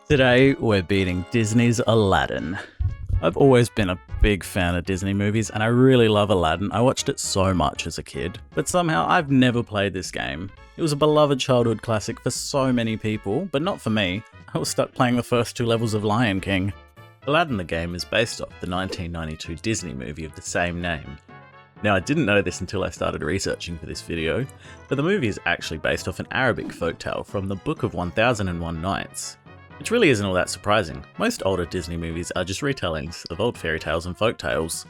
Today, we're beating Disney's Aladdin. I've always been a big fan of Disney movies, and I really love Aladdin. I watched it so much as a kid, but somehow I've never played this game. It was a beloved childhood classic for so many people, but not for me. I was stuck playing the first two levels of Lion King. Aladdin the game is based off the 1992 Disney movie of the same name. Now, I didn't know this until I started researching for this video, but the movie is actually based off an Arabic folktale from the Book of 1001 Nights. Which really isn't all that surprising. Most older Disney movies are just retellings of old fairy tales and folk tales.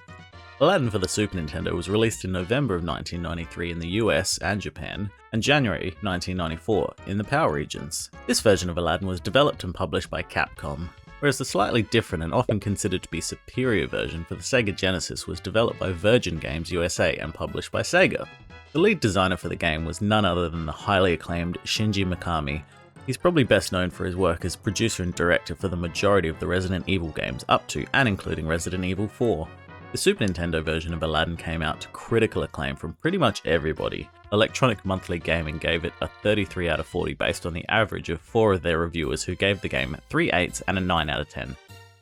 Aladdin for the Super Nintendo was released in November of 1993 in the US and Japan, and January 1994 in the PAL regions. This version of Aladdin was developed and published by Capcom, whereas the slightly different and often considered to be superior version for the Sega Genesis was developed by Virgin Games USA and published by Sega. The lead designer for the game was none other than the highly acclaimed Shinji Mikami. He's probably best known for his work as producer and director for the majority of the Resident Evil games up to and including Resident Evil 4. The Super Nintendo version of Aladdin came out to critical acclaim from pretty much everybody. Electronic Monthly Gaming gave it a 33 out of 40 based on the average of 4 of their reviewers who gave the game 3 8s and a 9 out of 10.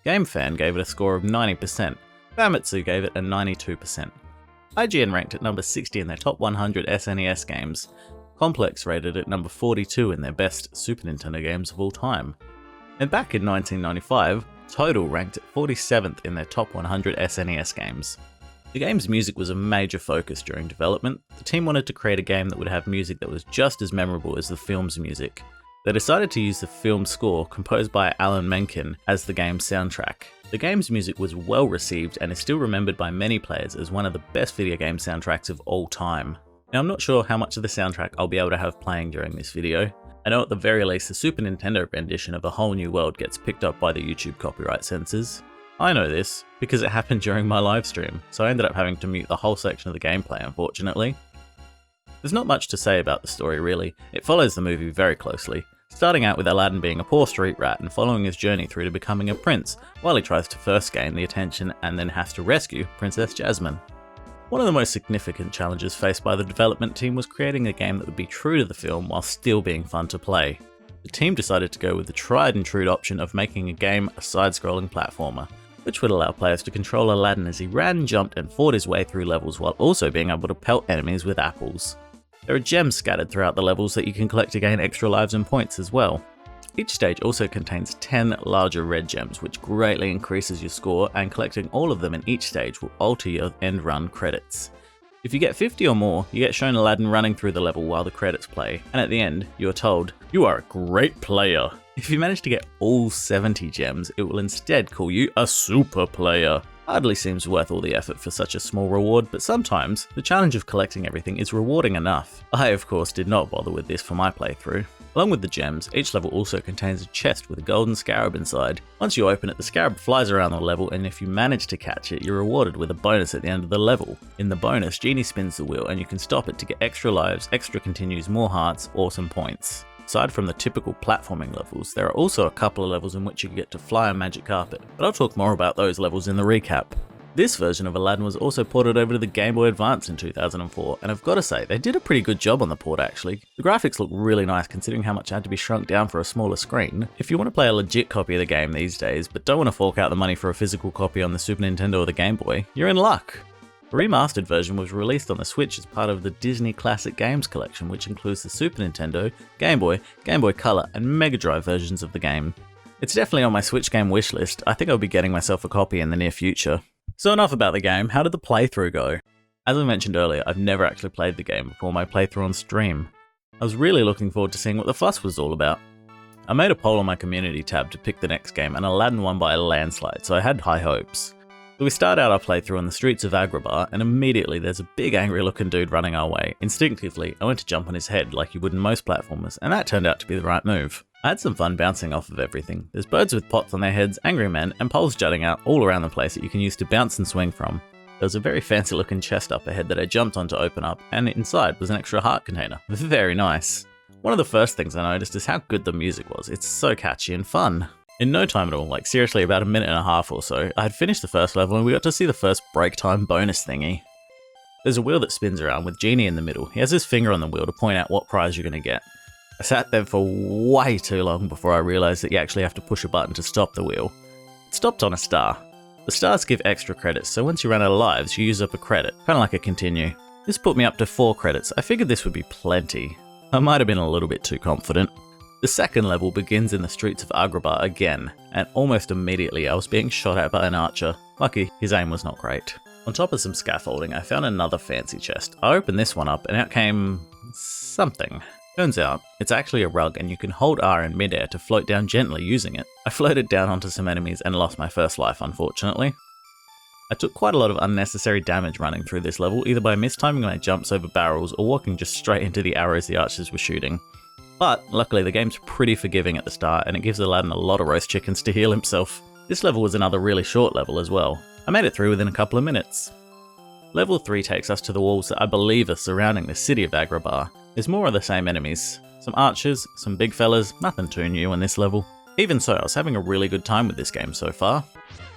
GameFan gave it a score of 90%, Famitsu gave it a 92%. IGN ranked it number 60 in their top 100 SNES games. Complex rated it number 42 in their best Super Nintendo games of all time. And back in 1995, Total ranked it 47th in their top 100 SNES games. The game's music was a major focus during development. The team wanted to create a game that would have music that was just as memorable as the film's music. They decided to use the film score composed by Alan Menken as the game's soundtrack. The game's music was well received and is still remembered by many players as one of the best video game soundtracks of all time. Now, I'm not sure how much of the soundtrack I'll be able to have playing during this video. I know at the very least the Super Nintendo rendition of A Whole New World gets picked up by the YouTube copyright censors. I know this because it happened during my live stream, so I ended up having to mute the whole section of the gameplay, unfortunately. There's not much to say about the story really. It follows the movie very closely, starting out with Aladdin being a poor street rat and following his journey through to becoming a prince, while he tries to first gain the attention and then has to rescue Princess Jasmine. One of the most significant challenges faced by the development team was creating a game that would be true to the film while still being fun to play. The team decided to go with the tried and true option of making a game a side-scrolling platformer, which would allow players to control Aladdin as he ran, jumped and fought his way through levels while also being able to pelt enemies with apples. There are gems scattered throughout the levels that you can collect to gain extra lives and points as well. Each stage also contains 10 larger red gems, which greatly increases your score, and collecting all of them in each stage will alter your end run credits. If you get 50 or more, you get shown Aladdin running through the level while the credits play, and at the end, you are told, "You are a great player." If you manage to get all 70 gems, it will instead call you a super player. Hardly seems worth all the effort for such a small reward, but sometimes the challenge of collecting everything is rewarding enough. I, of course, did not bother with this for my playthrough. Along with the gems, each level also contains a chest with a golden scarab inside. Once you open it, the scarab flies around the level, and if you manage to catch it, you're rewarded with a bonus at the end of the level. In the bonus, Genie spins the wheel and you can stop it to get extra lives, extra continues, more hearts, or some points. Aside from the typical platforming levels, there are also a couple of levels in which you get to fly on magic carpet, but I'll talk more about those levels in the recap. This version of Aladdin was also ported over to the Game Boy Advance in 2004, and I've got to say, they did a pretty good job on the port actually. The graphics look really nice considering how much it had to be shrunk down for a smaller screen. If you want to play a legit copy of the game these days, but don't want to fork out the money for a physical copy on the Super Nintendo or the Game Boy, you're in luck! A remastered version was released on the Switch as part of the Disney Classic Games collection, which includes the Super Nintendo, Game Boy Color, and Mega Drive versions of the game. It's definitely on my Switch game wishlist. I think I'll be getting myself a copy in the near future. So enough about the game, how did the playthrough go? As I mentioned earlier, I've never actually played the game before my playthrough on stream. I was really looking forward to seeing what the fuss was all about. I made a poll on my community tab to pick the next game, and Aladdin won by a landslide, so I had high hopes. So we start out our playthrough on the streets of Agrabah, and immediately there's a big angry looking dude running our way. Instinctively, I went to jump on his head like you would in most platformers, and that turned out to be the right move. I had some fun bouncing off of everything. There's birds with pots on their heads, angry men, and poles jutting out all around the place that you can use to bounce and swing from. There was a very fancy looking chest up ahead that I jumped on to open up, and inside was an extra heart container. Very nice. One of the first things I noticed is how good the music was. It's so catchy and fun. In no time at all, like seriously about a minute and a half or so, I had finished the first level and we got to see the first break time bonus thingy. There's a wheel that spins around with Genie in the middle. He has his finger on the wheel to point out what prize you're going to get. I sat there for way too long before I realised that you actually have to push a button to stop the wheel. It stopped on a star. The stars give extra credits, so once you run out of lives, you use up a credit, kind of like a continue. This put me up to 4 credits. I figured this would be plenty. I might have been a little bit too confident. The second level begins in the streets of Agrabah again, and almost immediately I was being shot at by an archer. Lucky, his aim was not great. On top of some scaffolding, I found another fancy chest. I opened this one up and out came something. Turns out, it's actually a rug and you can hold R in midair to float down gently using it. I floated down onto some enemies and lost my first life, unfortunately. I took quite a lot of unnecessary damage running through this level, either by mistiming my jumps over barrels or walking just straight into the arrows the archers were shooting. But luckily the game's pretty forgiving at the start and it gives Aladdin a lot of roast chickens to heal himself. This level was another really short level as well. I made it through within a couple of minutes. Level 3 takes us to the walls that I believe are surrounding the city of Agrabah. There's more of the same enemies. Some archers, some big fellas, nothing too new in this level. Even so, I was having a really good time with this game so far.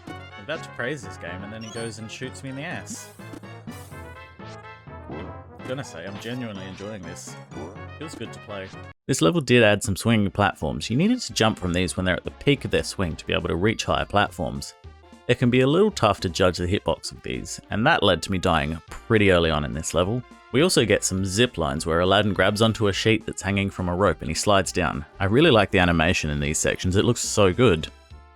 I'm about to praise this game and then he goes and shoots me in the ass. I'm gonna say, I'm genuinely enjoying this. Feels good to play. This level did add some swinging platforms. You needed to jump from these when they're at the peak of their swing to be able to reach higher platforms. It can be a little tough to judge the hitbox of these, and that led to me dying pretty early on in this level. We also get some zip lines where Aladdin grabs onto a sheet that's hanging from a rope and he slides down. I really like the animation in these sections, it looks so good.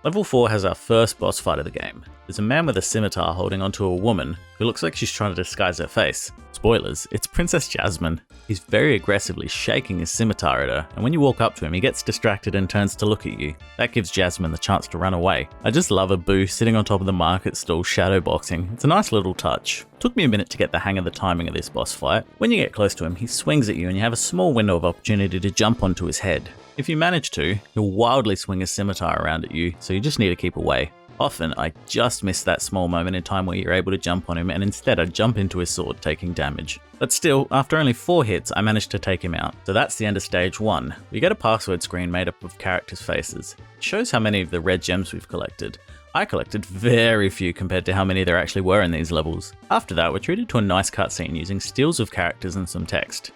Level 4 has our first boss fight of the game. There's a man with a scimitar holding onto a woman who looks like she's trying to disguise her face. Spoilers, it's Princess Jasmine. He's very aggressively shaking his scimitar at her, and when you walk up to him, he gets distracted and turns to look at you. That gives Jasmine the chance to run away. I just love a boo sitting on top of the market stall shadowboxing. It's a nice little touch. Took me a minute to get the hang of the timing of this boss fight. When you get close to him, he swings at you and you have a small window of opportunity to jump onto his head. If you manage to, he'll wildly swing his scimitar around at you, so you just need to keep away. Often, I just miss that small moment in time where you're able to jump on him and instead I jump into his sword, taking damage. But still, after only 4 hits, I managed to take him out. So that's the end of stage 1. We get a password screen made up of characters' faces. It shows how many of the red gems we've collected. I collected very few compared to how many there actually were in these levels. After that, we're treated to a nice cutscene using stills of characters and some text.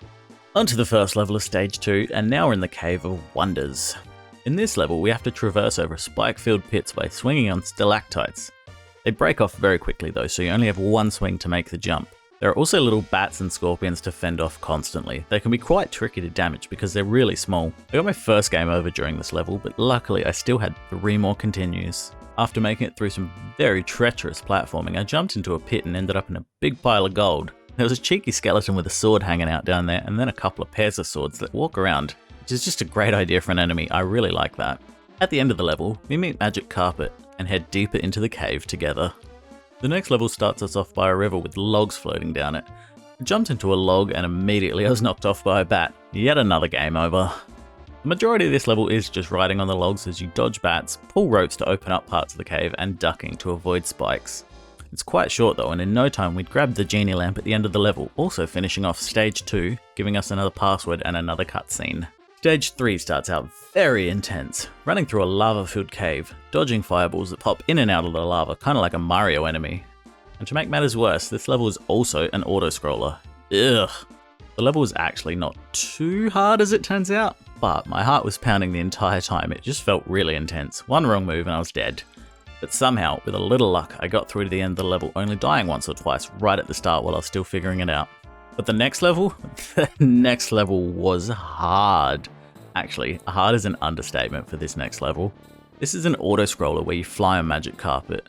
Onto the first level of stage 2, and now we're in the Cave of Wonders. In this level, we have to traverse over spike-filled pits by swinging on stalactites. They break off very quickly though, so you only have one swing to make the jump. There are also little bats and scorpions to fend off constantly. They can be quite tricky to damage because they're really small. I got my first game over during this level, but luckily I still had 3 more continues. After making it through some very treacherous platforming, I jumped into a pit and ended up in a big pile of gold. There was a cheeky skeleton with a sword hanging out down there, and then a couple of pairs of swords that walk around, which is just a great idea for an enemy. I really like that. At the end of the level, we meet Magic Carpet and head deeper into the cave together. The next level starts us off by a river with logs floating down it. I jumped into a log and immediately I was knocked off by a bat. Yet another game over. The majority of this level is just riding on the logs as you dodge bats, pull ropes to open up parts of the cave, and ducking to avoid spikes. It's quite short though, and in no time we'd grabbed the genie lamp at the end of the level, also finishing off stage 2, giving us another password and another cutscene. Stage 3 starts out very intense, running through a lava-filled cave, dodging fireballs that pop in and out of the lava, kind of like a Mario enemy. And to make matters worse, this level is also an auto-scroller. Ugh. The level is actually not too hard as it turns out, but my heart was pounding the entire time. It just felt really intense. One wrong move and I was dead. But somehow, with a little luck, I got through to the end of the level, only dying once or twice right at the start while I was still figuring it out. But the next level was hard. Actually, hard is an understatement for this next level. This is an auto-scroller where you fly on Magic Carpet.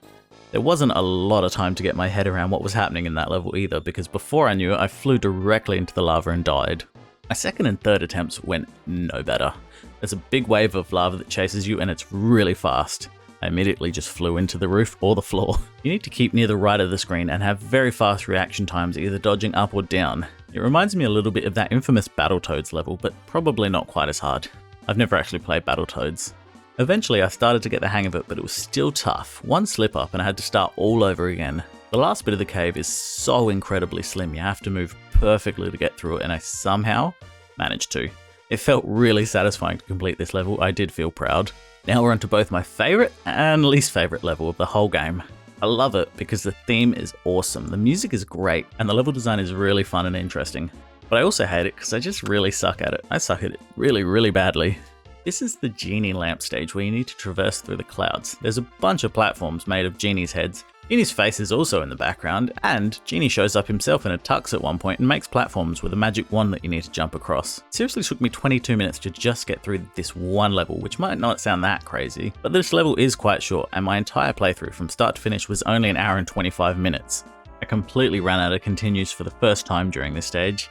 There wasn't a lot of time to get my head around what was happening in that level either, because before I knew it, I flew directly into the lava and died. My second and third attempts went no better. There's a big wave of lava that chases you and it's really fast. I immediately just flew into the roof or the floor. You need to keep near the right of the screen and have very fast reaction times, either dodging up or down. It reminds me a little bit of that infamous Battletoads level, but probably not quite as hard. I've never actually played Battletoads. Eventually I started to get the hang of it, but it was still tough. One slip up and I had to start all over again. The last bit of the cave is so incredibly slim, you have to move perfectly to get through it, and I somehow managed to. It felt really satisfying to complete this level. I did feel proud. Now we're onto both my favourite and least favourite level of the whole game. I love it because the theme is awesome, the music is great, and the level design is really fun and interesting. But I also hate it because I just really suck at it. I suck at it really, really badly. This is the Genie Lamp stage where you need to traverse through the clouds. There's a bunch of platforms made of Genie's heads. Genie's face is also in the background, and Genie shows up himself in a tux at one point and makes platforms with a magic wand that you need to jump across. It seriously took me 22 minutes to just get through this one level, which might not sound that crazy, but this level is quite short, and my entire playthrough from start to finish was only an hour and 25 minutes. I completely ran out of continues for the first time during this stage,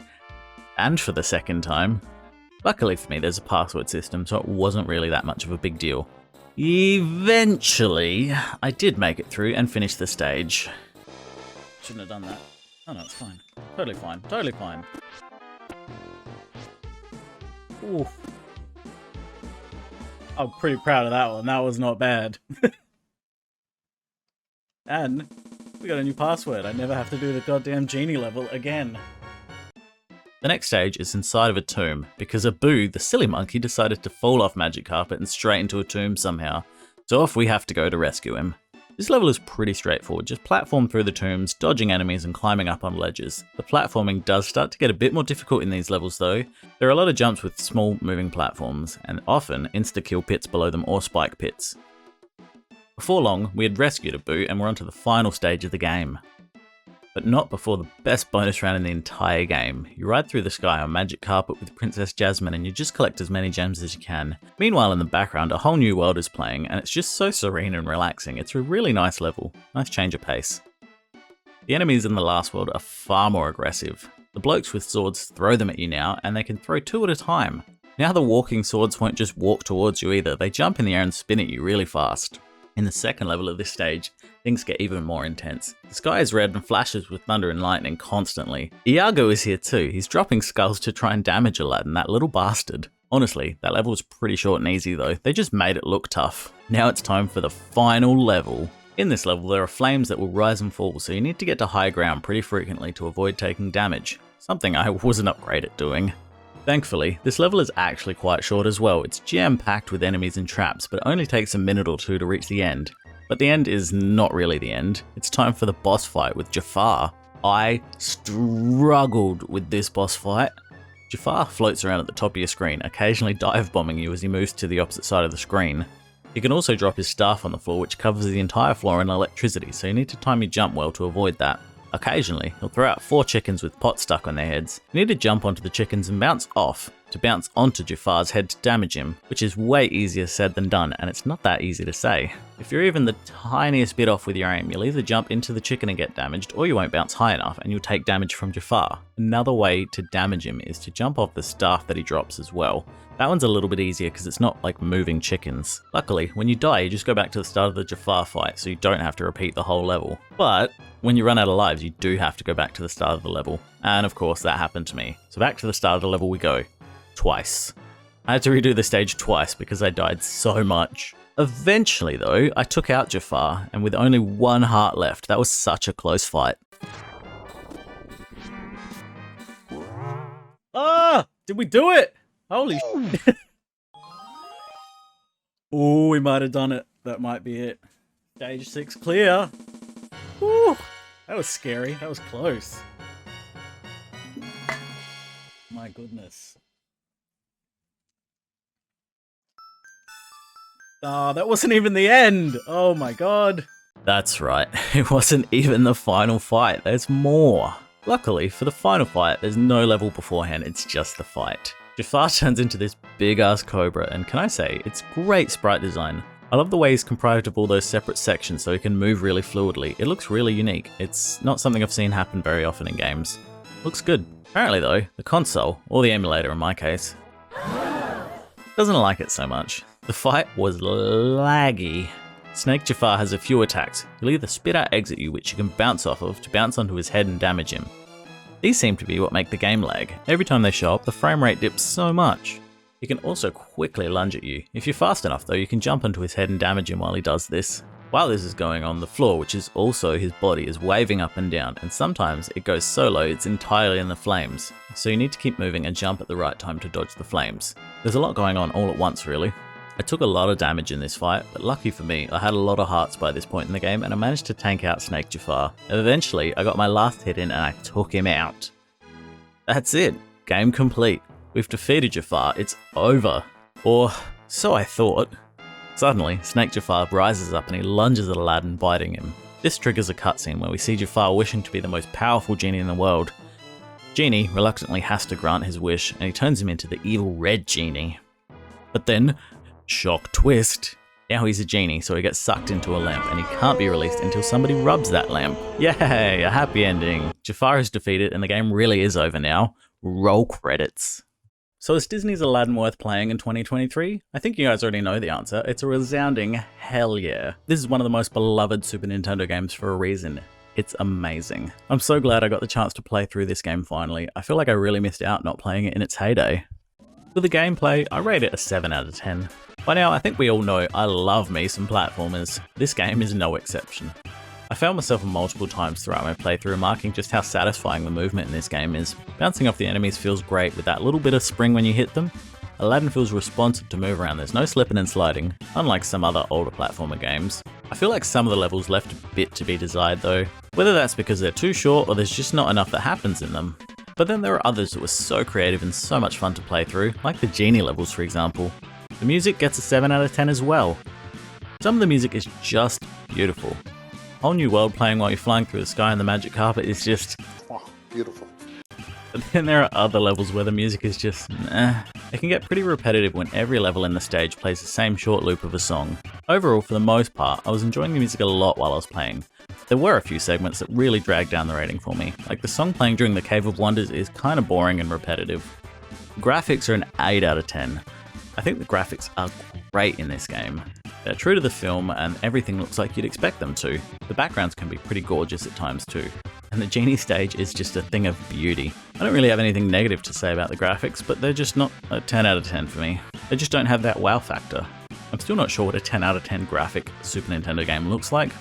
and for the second time. Luckily for me, there's a password system, so it wasn't really that much of a big deal. Eventually, I did make it through and finish the stage. Shouldn't have done that. Oh no, it's fine. Totally fine. Totally fine. Ooh. I'm pretty proud of that one. That was not bad. And we got a new password. I never have to do the goddamn Genie level again. The next stage is inside of a tomb, because Abu, the silly monkey, decided to fall off magic carpet and straight into a tomb somehow, so off we have to go to rescue him. This level is pretty straightforward, just platform through the tombs, dodging enemies and climbing up on ledges. The platforming does start to get a bit more difficult in these levels though. There are a lot of jumps with small moving platforms, and often insta-kill pits below them or spike pits. Before long, we had rescued Abu and we're onto the final stage of the game. But not before the best bonus round in the entire game. You ride through the sky on magic carpet with Princess Jasmine and you just collect as many gems as you can. Meanwhile in the background a whole new world is playing and it's just so serene and relaxing. It's a really nice level. Nice change of pace. The enemies in the last world are far more aggressive. The blokes with swords throw them at you now and they can throw two at a time. Now the walking swords won't just walk towards you either, they jump in the air and spin at you really fast. In the second level of this stage, things get even more intense. The sky is red and flashes with thunder and lightning constantly. Iago is here too. He's dropping skulls to try and damage Aladdin, that little bastard. Honestly, that level was pretty short and easy though. They just made it look tough. Now it's time for the final level. In this level, there are flames that will rise and fall, so you need to get to high ground pretty frequently to avoid taking damage. Something I wasn't great at doing. Thankfully, this level is actually quite short as well. It's jam-packed with enemies and traps, but only takes a minute or two to reach the end. But the end is not really the end. It's time for the boss fight with Jafar. I struggled with this boss fight. Jafar floats around at the top of your screen, occasionally dive bombing you as he moves to the opposite side of the screen. He can also drop his staff on the floor, which covers the entire floor in electricity, so you need to time your jump well to avoid that. Occasionally, he'll throw out 4 chickens with pots stuck on their heads. You need to jump onto the chickens and bounce off to bounce onto Jafar's head to damage him, which is way easier said than done, and it's not that easy to say. If you're even the tiniest bit off with your aim, you'll either jump into the chicken and get damaged, or you won't bounce high enough and you'll take damage from Jafar. Another way to damage him is to jump off the staff that he drops as well. That one's a little bit easier because it's not like moving chickens. Luckily, when you die, you just go back to the start of the Jafar fight, so you don't have to repeat the whole level. But when you run out of lives, you do have to go back to the start of the level. And of course, that happened to me. So back to the start of the level we go. Twice. I had to redo the stage twice because I died so much. Eventually though, I took out Jafar, and with only 1 heart left, that was such a close fight. Ah! Did we do it? Holy shit. Oh, we might have done it. That might be it. Stage 6 clear. Woo! That was scary. That was close. My goodness. Oh, that wasn't even the end. Oh my god. That's right. It wasn't even the final fight. There's more. Luckily, for the final fight, there's no level beforehand. It's just the fight. Jafar turns into this big-ass cobra, and can I say, it's great sprite design. I love the way he's comprised of all those separate sections so he can move really fluidly. It looks really unique. It's not something I've seen happen very often in games. Looks good. Apparently though, the console, or the emulator in my case, doesn't like it so much. The fight was laggy. Snake Jafar has a few attacks. He'll either spit out eggs at you which you can bounce off of to bounce onto his head and damage him. These seem to be what make the game lag. Every time they show up, the frame rate dips so much. He can also quickly lunge at you. If you're fast enough though, you can jump onto his head and damage him while he does this. While this is going on, the floor, which is also his body, is waving up and down, and sometimes it goes so low it's entirely in the flames. So you need to keep moving and jump at the right time to dodge the flames. There's a lot going on all at once really. I took a lot of damage in this fight, but lucky for me, I had a lot of hearts by this point in the game and I managed to tank out Snake Jafar. Eventually, I got my last hit in and I took him out. That's it. Game complete. We've defeated Jafar, it's over. Or so I thought. Suddenly, Snake Jafar rises up and he lunges at Aladdin, biting him. This triggers a cutscene where we see Jafar wishing to be the most powerful genie in the world. Genie reluctantly has to grant his wish, and he turns him into the evil red genie. But then, shock twist, now he's a genie, so he gets sucked into a lamp, and he can't be released until somebody rubs that lamp. Yay, a happy ending. Jafar is defeated, and the game really is over now. Roll credits. So is Disney's Aladdin worth playing in 2023? I think you guys already know the answer. It's a resounding hell yeah. This is one of the most beloved Super Nintendo games for a reason. It's amazing. I'm so glad I got the chance to play through this game finally. I feel like I really missed out not playing it in its heyday. For the gameplay, I rate it a 7 out of 10. By now, I think we all know I love me some platformers. This game is no exception. I found myself multiple times throughout my playthrough marking just how satisfying the movement in this game is. Bouncing off the enemies feels great with that little bit of spring when you hit them. Aladdin feels responsive to move around, there's no slipping and sliding, unlike some other older platformer games. I feel like some of the levels left a bit to be desired though, whether that's because they're too short or there's just not enough that happens in them. But then there are others that were so creative and so much fun to play through, like the genie levels for example. The music gets a 7 out of 10 as well. Some of the music is just beautiful. Whole new world playing while you're flying through the sky on the magic carpet is just beautiful. But then there are other levels where the music is just It can get pretty repetitive when every level in the stage plays the same short loop of a song. Overall, for the most part, I was enjoying the music a lot while I was playing. There were a few segments that really dragged down the rating for me, like the song playing during the Cave of Wonders is kind of boring and repetitive. Graphics are an 8 out of 10. I think the graphics are great in this game. They're true to the film and everything looks like you'd expect them to. The backgrounds can be pretty gorgeous at times too. And the genie stage is just a thing of beauty. I don't really have anything negative to say about the graphics, but they're just not a 10 out of 10 for me. They just don't have that wow factor. I'm still not sure what a 10 out of 10 graphic Super Nintendo game looks like,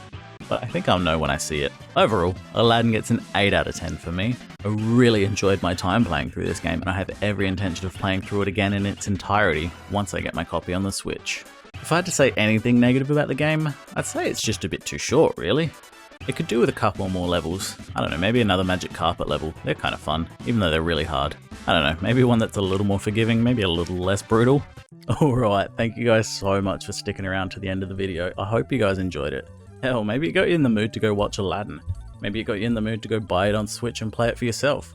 but I think I'll know when I see it. Overall, Aladdin gets an 8 out of 10 for me. I really enjoyed my time playing through this game and I have every intention of playing through it again in its entirety once I get my copy on the Switch. If I had to say anything negative about the game, I'd say it's just a bit too short, really. It could do with a couple more levels. I don't know, maybe another magic carpet level. They're kind of fun, even though they're really hard. I don't know, maybe one that's a little more forgiving, maybe a little less brutal. Alright, thank you guys so much for sticking around to the end of the video. I hope you guys enjoyed it. Hell, maybe it got you in the mood to go watch Aladdin. Maybe it got you in the mood to go buy it on Switch and play it for yourself.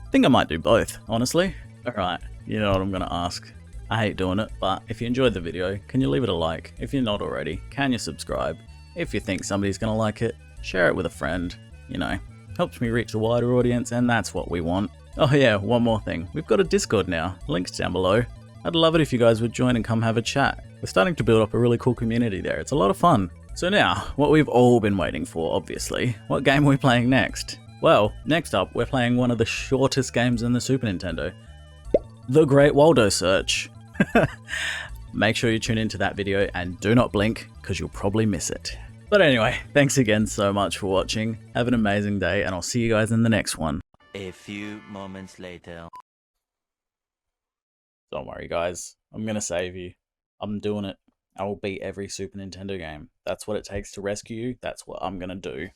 I think I might do both, honestly. Alright, you know what I'm gonna ask. I hate doing it, but if you enjoyed the video, can you leave it a like? If you're not already, can you subscribe? If you think somebody's gonna like it, share it with a friend. You know, helps me reach a wider audience and that's what we want. Oh yeah, one more thing. We've got a Discord now, links down below. I'd love it if you guys would join and come have a chat. We're starting to build up a really cool community there, it's a lot of fun. So now, what we've all been waiting for, obviously, what game are we playing next? Well, next up, we're playing one of the shortest games in the Super Nintendo. The Great Waldo Search. Make sure you tune into that video and do not blink, because you'll probably miss it. But anyway, thanks again so much for watching. Have an amazing day, and I'll see you guys in the next one. A few moments later. Don't worry guys, I'm gonna save you. I'm doing it. I will beat every Super Nintendo game. That's what it takes to rescue you, that's what I'm gonna do.